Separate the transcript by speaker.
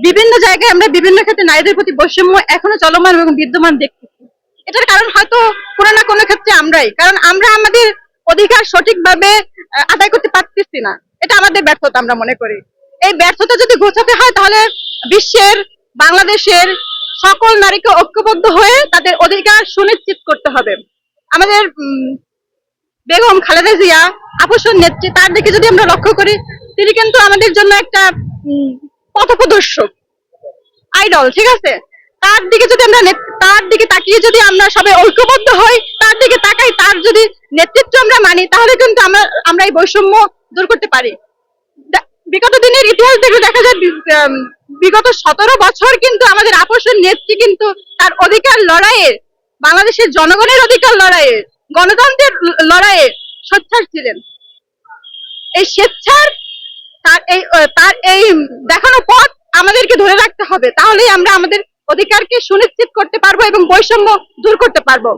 Speaker 1: বিভিন্ন জায়গায় আমরা বিভিন্ন ক্ষেত্রে নারীদের প্রতি বৈষম্য এখনো চলমান এবং বিদ্যমান দেখতেছি। এটার কারণ হয়তো কোনো না কোনো ক্ষেত্রে আমরাই, কারণ আমরা আমাদের অধিকার সঠিকভাবে আদায় করতে পারতেছি না। এটা আমাদের ব্যর্থতা আমরা মনে করি। এই ব্যর্থতা যদি ঘোচাতে হয় তাহলে বিশ্বের, বাংলাদেশের সকল নারীকে ঐক্যবদ্ধ হয়ে তাদের অধিকার সুনিশ্চিত করতে হবে। আমাদের বেগম খালেদা জিয়া আপসের নেত্রী, তার দিকে যদি আমরা লক্ষ্য করি, তিনি কিন্তু আমাদের জন্য একটা পথপ্রদর্শক, আইডল, ঠিক আছে। তার দিকে যদি আমরা তার দিকে তাকিয়ে যদি আমরা সবাই ঐক্যবদ্ধ হই, তার দিকে তাকাই, তার যদি নেতৃত্ব আমরা মানি, তাহলে কিন্তু আমরা এই বৈষম্য দূর করতে পারি। বিগত দিনের ইতিহাস দেখলে দেখা যায় বিগত 17 বছর কিন্তু আমাদের আপসের নেত্রী কিন্তু তার অধিকার লড়াইয়ে, বাংলাদেশের জনগণের অধিকার লড়াইয়ে, গণতন্ত্রের লড়াইয়ে সোচ্চার ছিলেন। এই স্বেচ্ছার তার এই দেখানো পথ আমাদেরকে ধরে রাখতে হবে, তাহলেই আমরা আমাদের অধিকারকে সুনিশ্চিত করতে পারবো এবং বৈষম্য দূর করতে পারবো।